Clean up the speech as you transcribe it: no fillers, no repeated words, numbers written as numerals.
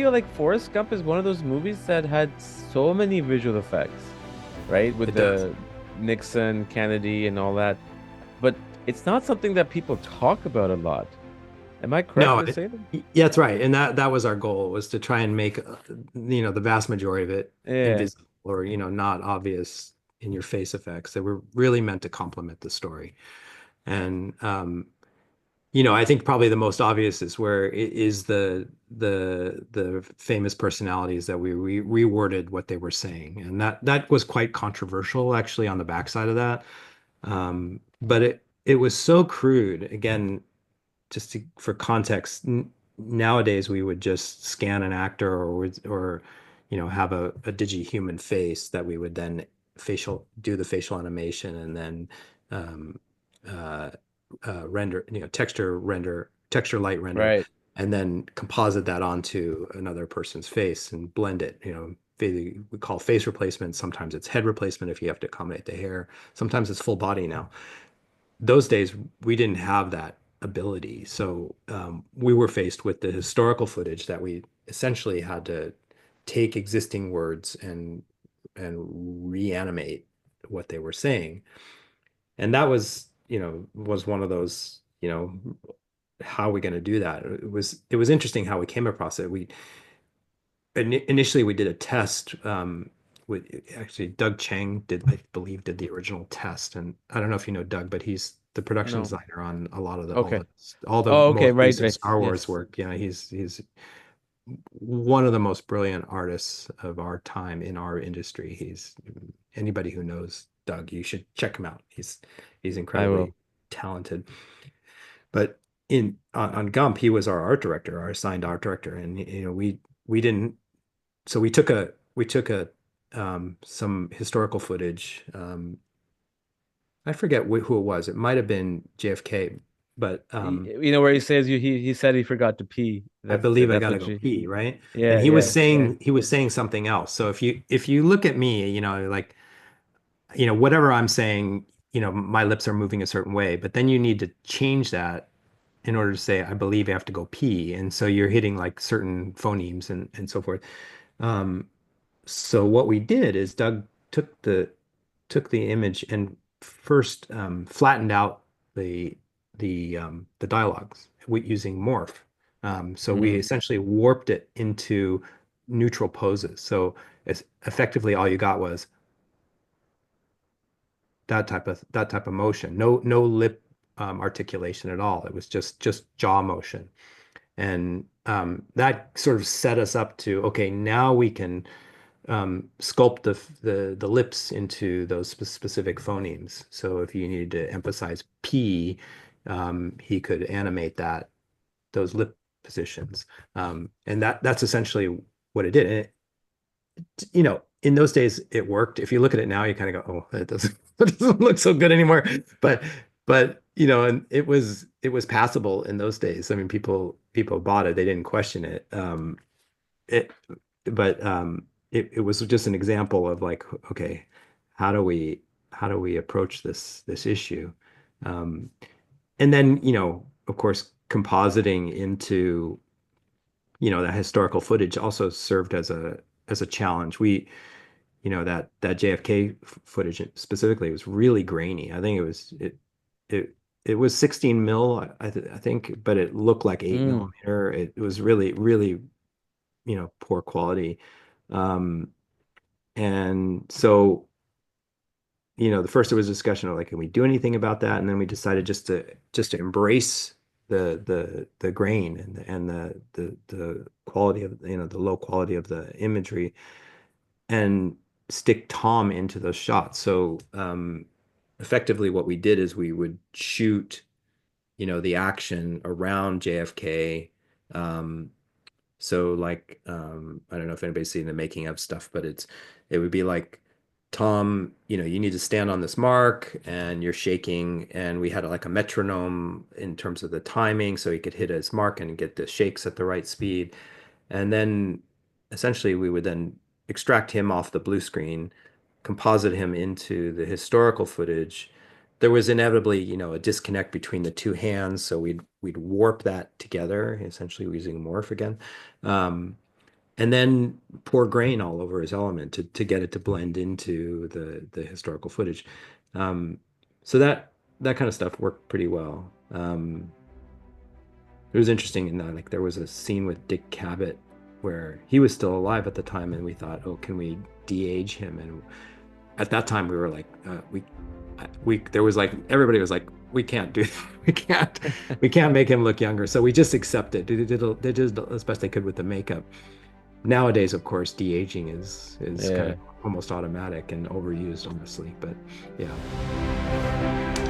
feel like Forrest Gump is one of those movies that had so many visual effects, right? With It does. the Nixon, Kennedy, and all that. But it's not something that people talk about a lot. Am I correct No, to say that? yeah, that's right. And that was our goal, was to try and make the vast majority of it Yeah. invisible, or not obvious in your face effects that were really meant to complement the story. And I think probably the most obvious is where it is the famous personalities that we reworded what they were saying, and that was quite controversial actually on the backside of that. But it was so crude. Again, for context, nowadays we would just scan an actor, or have a digi-human face that we would then do the facial animation, and then um, uh, render, texture light render, Right. and then composite that onto another person's face and blend it. We call face replacement. Sometimes it's head replacement if you have to accommodate the hair. Sometimes it's full body now. Those days we didn't have that ability. So we were faced with the historical footage that we essentially had to take existing words and reanimate what they were saying. And that was one of those, how are we going to do that? It was interesting how we came across it. Initially we did a test with, actually, Doug Chang I believe, did the original test. And I don't know if you know Doug, but he's the production No. designer on a lot of Okay. all the Oh, okay. most Right, recent right. Star Wars Yes. work. He's one of the most brilliant artists of our time in our industry. Anybody who knows Doug, you should check him out. He's I incredibly will. talented. But on Gump, he was our art director, our assigned art director, and we didn't. So we took a some historical footage. I forget who it was. It might have been JFK, but You know where he says he said he forgot to pee. I believe I That's gotta what go you. pee, right? And Yeah, he was yeah, yeah. saying he was saying something else. So if you look at me, like, whatever I'm saying, my lips are moving a certain way, but then you need to change that in order to say, I believe I have to go pee. And so you're hitting like certain phonemes and so forth. Um, so what we did is Doug took the image and first flattened out the dialogues using morph. So we Mm, essentially warped it into neutral poses. So it's effectively all you got was that type of motion. No lip articulation at all. It was just jaw motion. And that sort of set us up to, okay, now we can sculpt the lips into those specific phonemes. So if you needed to emphasize P, he could animate those lip positions. And that's essentially what it did. And in those days it worked. If you look at it now, you kind of go, oh, it doesn't, it doesn't look so good anymore. But and it was passable in those days. I mean, people bought it. They didn't question it. It but it was just an example of, like, okay, how do we how do we approach this issue? Um, and then, of course, compositing into, that historical footage also served as a challenge. That JFK footage specifically was really grainy. I think it was 16 mil, I think, but it looked like 8 mm. millimeter. It was really, really, poor quality. Um, and so, the first there was a discussion of, like, can we do anything about that? And then we decided just to embrace the grain and the quality of, the low quality of the imagery, and stick Tom into those shots. So effectively what we did is we would shoot, the action around JFK. Um, So, like, I don't know if anybody's seen the making of stuff, but it would be like, Tom, you need to stand on this mark and you're shaking, and we had like a metronome in terms of the timing so he could hit his mark and get the shakes at the right speed. And then essentially we would then extract him off the blue screen, composite him into the historical footage. There was inevitably, a disconnect between the two hands, so we'd warp that together, essentially using morph again. Um, and then pour grain all over his element to get it to blend into the historical footage. Um, so that kind of stuff worked pretty well. It was interesting in that like there was a scene with Dick Cavett where he was still alive at the time, and we thought, oh, can we de-age him? And at that time we were like, we there was like everybody was like, we can't do we can't make him look younger. So we just accepted. They did as best they could with the makeup. Nowadays, of course, de-aging is kind Yeah. of almost automatic and overused, honestly. But yeah.